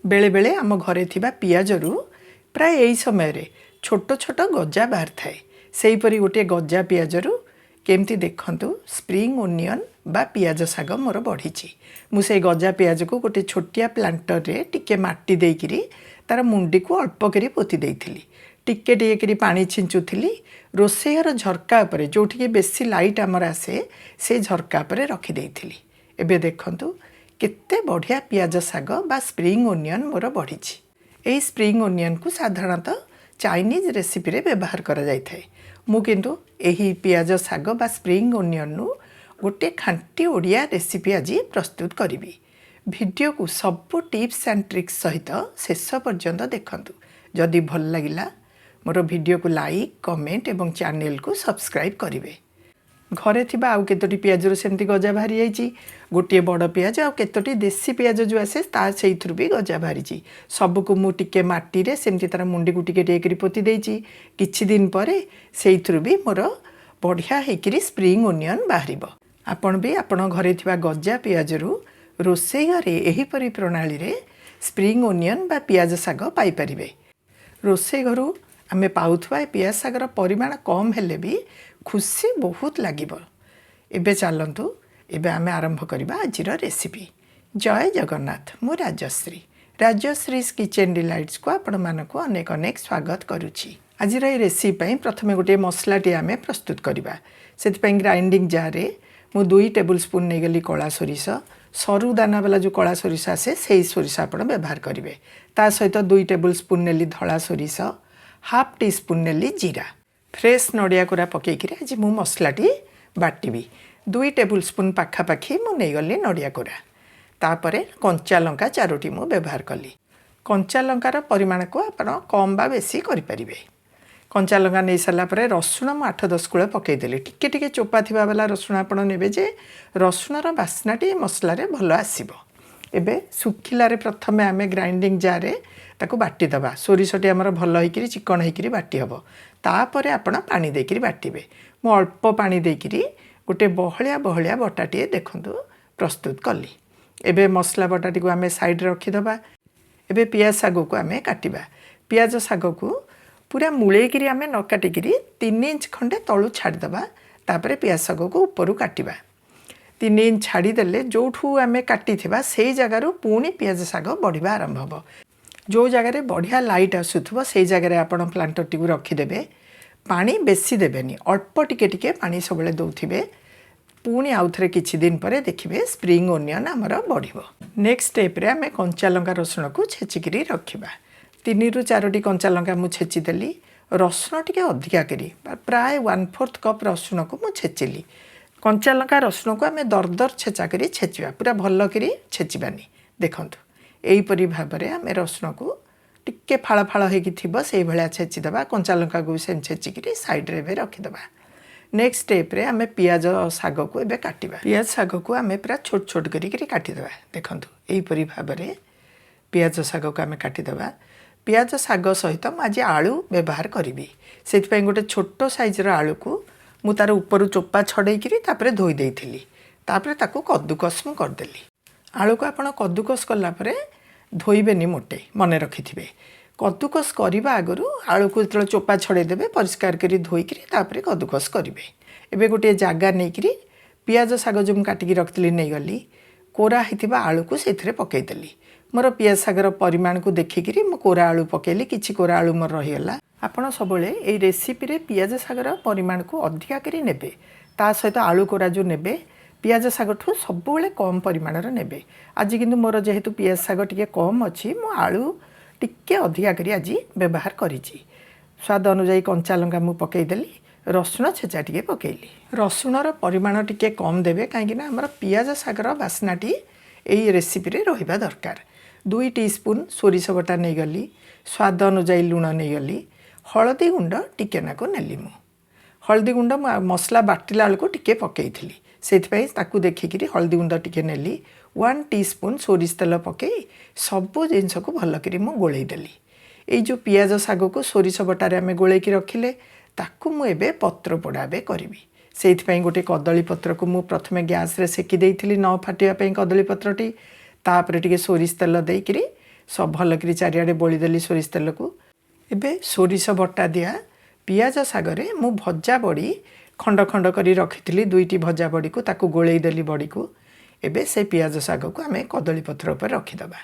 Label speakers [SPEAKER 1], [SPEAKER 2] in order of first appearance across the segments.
[SPEAKER 1] बेले बेले आम घरे थिबा पियाजरू प्राय यही समय छोट छोट गजा बाहर थाए सेहीपरि गोटे गजा पियाजरू केमती देखंतु स्प्रिंग ओनियन बा पियाज साग मोर बढ़ी मुझे गजा पियाज को गोटे छोटिया प्लांटर रे टिके माटी देकिरी तार मुंडी को अल्प करी पोती देइथिली टिके टिके करी पानी छिंचुथिली रोसेयर झरका पर जोठी बेसी लाइट आमर आसे से झरका पर रखी देइथिली एबे देखंतु केते बढ़िया पियाज साग बा स्प्रिंग ओनियन मोर बढ़ी यही स्प्रिंग ओनियन को साधारणतः चाइनीज रेसिपी रे व्यवहार करा जाय थाए मु किंतु एही पियाज साग बा स्प्रिंग ओनियन नु गोटे खांटी ओडिया रेसिपी आज प्रस्तुत करी वीडियो को सब टिप्स एंड ट्रिक्स सहित शेष पर्यंत देखंतु जदि भल लगिला मोर वीडियो को लाइक कमेंट एवं चैनल को सब्सक्राइब करेंगे घरे थिबा आउ केतोटी पियाज सेमती गजा बाहरी जाइए गोटे बड़ पियाज आउ केतोटी देसी पियाज जो आसे ता सेइथुर भी गजा बाहरी सबको मु टिके माटी रे सेमती तार मुंडी को टिके टिके पोती देइची किछि दिन परे सेइथुर भी मोर बढ़िया हेकरी स्प्रिंग ओनियन बाहरिबो आपण भी आपण घरे थिबा गजा पियाज रु रोसई घरे एही परि प्रणाली रे स्प्रिंग ओनियन बा पियाज साग पाई परिबे रोसई घरु आमे पाउथवा पियाज सागर परिमाण कम हेले भी खुशी बहुत लागिबो एबे चलंतु एबे आमे आरंभ करबा आजिर रेसिपी जय जगन्नाथ मु राजश्री किचन डिलाइट्स को आपण मानको अनेक अनेक स्वागत करूची आजिर ए रेसिपी पई प्रथमे गोटे मसलाटी आमे प्रस्तुत करबा सेति पई ग्राइंडिंग जार रे मु 2 टेबल स्पून नै गली कला सोरिष सरू दाना वाला जो कला सोरिष आसे सेही सोरिष आपण व्यवहार करिवे ता सहित 2 टेबल स्पून नेली धळा सोरिष हाफ टी स्पून नेली जीरा फ्रेश नड़िया कोरा पकईकि आज मु मसलाटी बाटिबी 2 टेबल स्पून पाखापाखी मु नहीं गली नड़िया कोरा तापरे कंचा लंका 4टी मु व्यवहार कली कंचा लंकार परिमाण को आपण कम बा बेसी करि परिबे कंचा लंका नहीं सारा पर रसुण मु 8-10 कूल पकईदेली टिके टिके चोपा थिबा वाला रसुण आपण नेबे जे रसुणर बास्नाटी मसला रे भलो आसीबो एबे सुखिलारे प्रथमे आमे ग्राइंडिंग जार रे ताको बाटी दबा सोरिषटी आमर भल होइकरी चिकन होइकरी बाटी हबो तापरे आपण पानी देकिरी बाटिबे मु अल्प पानी देकिरी गोटे बहलिया बहलिया बटाटी देखंतु प्रस्तुत कली एबे मसला बटाटी को आमे साइड रे रखी दबा एबे पियाज साग को आमे काटिबा पियाज साग को पूरा मुळेकिरी आमे न काटिकिरी 3 इंच खंडे तळु छाडी दबा तापरे पियाज साग को ऊपर काटिबा 3 इंच छाडी देले जोठू आमे काटी थिबा सेही जगह रु पुणी पियाज साग बढ़िबा आरंभ हबो जो जगार बढ़िया लाइट आसुथबो से जगार आपण प्लांटर टी रखिदेबे पानी बेसी देबेनी अल्प टिके टिके पानी सबले दउथिबे पुणी आउ थरे किछि दिन परे देखिबे स्प्रिंग ओनियन हमर बढ़िबो नेक्स्ट स्टेप रे आमे कंचा लंका रसुण को छेचिकरी रखिबा 3 रु 4टी कंचा लंका मु छेची देली रसुण टिके अधिका करी प्राय 1/4 कप रसुण को मु छेचिली कंचा लंका रसुण को आमे दरदर छेचा करी छेचिबा पूरा भल्ल करी छेचिबानी देखंतु एहीपरि भाबरे आमे रसुण को टिके फाळ फाळ हेकि थिबो सेही भलिया छेचिदबा कंचा लंका को सेम छेचिकरी साइड रे बे रखिदबा नेक्स्ट स्टेप रे आमे पियाज साग को एबे काटिबा पियाज साग को आमे पूरा छोट छोट करी काटिदबा देखंतु एहीपरि भाबरे पियाज साग को आमे काटिदबा पियाज साग सहित मु आज आलू व्यवहार करिवि सेति पई गोटे छोट साइज रो आलू को मु तार ऊपर चोपा छडेइकरी तापरे धोई देइथिली तापरे ताको कद्दुकस मु करदेली आलू को आपण कद्दुकस कला परे धोइबेनी मोटे मन रखिथिबे कद्दुकस करिबा आगरु आलू को जतले चोपा छड़े देबे परिष्कार करी धोइकरी तापरे कद्दुकस करिवे एबे गोटे जागा नेइकरी पियाज साग जो मु काटिकी रखतली नै गली कोरा हिथिबा आलू को सेथरे पकई देली मोर पियाज सागर परिमाण को देखिकरी मु कोरा आलू पकेली किछि कोरा आलू मोर रहिगला आपण सबले एई रेसिपी रे पियाज सागर परिमाण को अधिका करी नेबे ता सहित आलू कोरा जो नेबे पियाज साग ठू सब कम परिमाण नेबे आज किंतु मोर जेहेतु पियाज साग टिके कम अच्छी मु आलू टिके अधिका करी आज व्यवहार करिछि स्वाद अनुसार कंचा लंका मु पकईदेली रसुण छेचा टिके पकईली रसुणर परिमाण टिके कम देबे कहीं हमर पियाज सागर बास्नाटी एई रेसिपी रे रहिबा दरकार 2 टीस्पून सोरिष बटा नहीं गली स्वाद अनुसार लुण नहीं गली हलदी गुंड टिके नाको नेली मु हलदी गुंड मसला बाटिला बेलू टिके पकईथी से ताकू देखिकी हलदी गुंड टिके नेली 1 टीस्पून सोरिष तेल पकई सबू जिनस को भलकरी मु गोलैदेली ये जो पियाज साग को सोरिष बटारे आमे गोलैकी रखिले ताकू मु एबे पत्र पोड़ा करी से गोटे कदली पत्र को मु प्रथमे गैस रे सेकी देइथिली न फाटिया पई कदली पत्रटी तापरे टिके सोरिष तेल देइकरी सब भलकरी चारिआडे बोलीदेली सोरिष तेल को एबे सोरिष बटा दिया पियाज सागरे मु भजा बड़ी खंड खंड करी रखी दुईटी भजा बड़ी को ताकू गोलई देली बड़ी को एबे से पियाज साग को आमे कदली पत्र पर रखीदबा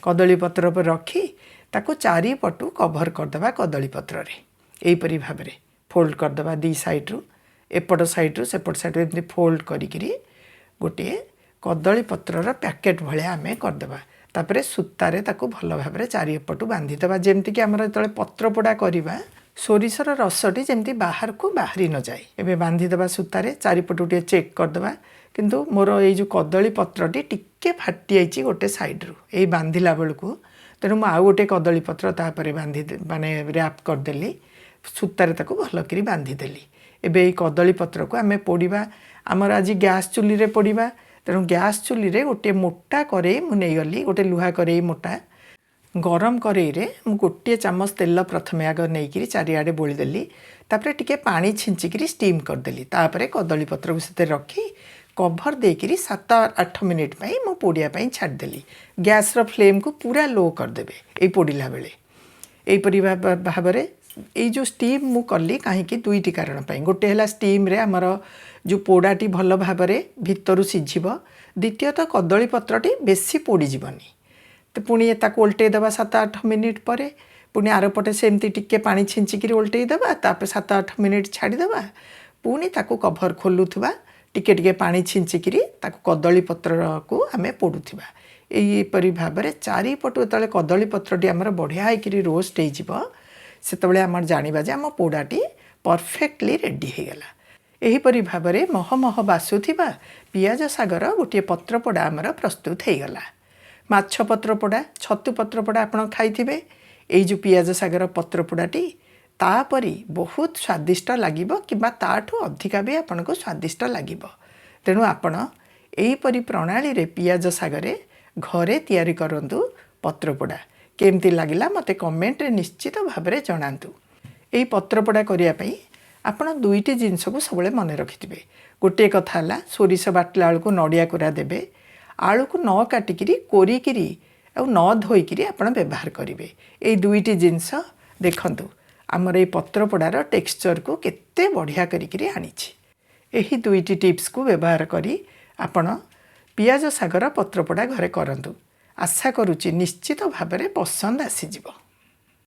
[SPEAKER 1] कदली पत्र पर रखी ताकू चारिपटू कभर करदबा कदली पत्र रे एहीपरि भाव फोल्ड करदबा दी साइड्रु एपट साइड्रु सेपट साइड्रु एमती फोल्ड करिकिरी गोटे कदली पत्रर पैकेट भलिया आमे करदबा तापरे सूतारे ताकू भल भाव चारिपटू बांधीदबा जेमती कि आमर जो पत्रपोड़ा करवा सोरिषर रसटी जमती बाहर को बाहरी न जाए एबे बांधीदबा सूतारे चारिपटू टे चेक करदबा किंतु मोर ये जो कदली पत्रटी टिके फाटी जाइए गोटे साइड्रु यही बांधिला बेलू तेणु मुझे आउ गोटे कदली पत्र तापर बांधि माने रैप करदेली सूतारे ताकू भलकरी बांधिदेली एबे ये कदली पत्र को आमे पोड़ीबा आमर आज गैस चुली रे पोड़ीबा तेणु गैस चुली रे गोटे मोटा करेई मु नहीं गली गोटे लुहा करेई मोटा गरम करेई रे मु गोटे चामच तेल प्रथमे आग नहीं चारिआडे बोलीदेली तापर टिके पानी छिंचिकी स्टीम करदेली तापर कदली पत्र को से रखी कभर देकिरी 7-8 मिनिट पाई मु पोड़िया पाई छाड़देली गैस रो फ्लेम को पूरा लो करदेबे ए पोड़िला बेले एहीपरि भाव ये जो स्टीम मु कली कहीं दुईटी कारण पाई गोटे है स्टीम रे आमर जो पोड़ाटी भल भाव भितर सिझिब द्वितीयतः कदली पत्रटी बेसी पोड़ीजीवनी तो पुणी ताको ओल्टेदबा 7-8 मिनिट पर पुणी आरपटे सेमती टिके पानी छिंचिकी ओल्टेदबा तापर 7-8 मिनिट छाड़ीदबा पुणी ताको कभर खोलुथबा टिके टिके पानी छिंचिकी ताको कदली पत्र को आमे पोड़ुथबा एहीपरि भाव चारिपटू जो कदली पत्रटी आमर बढ़िया होकर रोस्ट हो सेतबेले आमर जानिबा जे आम पोड़ाटी परफेक्टली रेडी हो गला एहीपरि भाव मह मह बासुथिबा पियाज सागर गोटे पत्रपोड़ा आमर प्रस्तुत हो गला माछ पत्रपोड़ा छतु पत्रपोड़ा आपण खाइथिबे एई जो पियाज सागर पत्रपोड़ाटी तापरी बहुत स्वादिष्ट लागिबो किबा ताठू अधिका भी आपनको स्वादिष्ट लागिबो तेणु आपण एहीपरि प्रणाली रे पियाज सागरे घरे तैयारी करंतु पत्रपोड़ा केमती लागिला मते कमेंट रे निश्चित भाव में जणांतु एही पत्रपोड़ा करिया पई आपण दुईटी जिनस को सबले मन रखिथिबे गोटे कथा हला सोरिष बाटला आलू को नड़िया कोरा देबे आलू को न काटिकी कोरिकी आ न धोईकी आपण व्यवहार करेंगे ये दुईटी जिनस देखंतु आमर ये पत्रपोड़ार टेक्सचर को केते बढ़िया करी आनीछि एही दुईटी टिप्स को व्यवहार करी आपण पियाज सागर पत्रपोड़ा घरे करंतु आशा करुच्ची निश्चित भाव में पसंद आसीजिवो।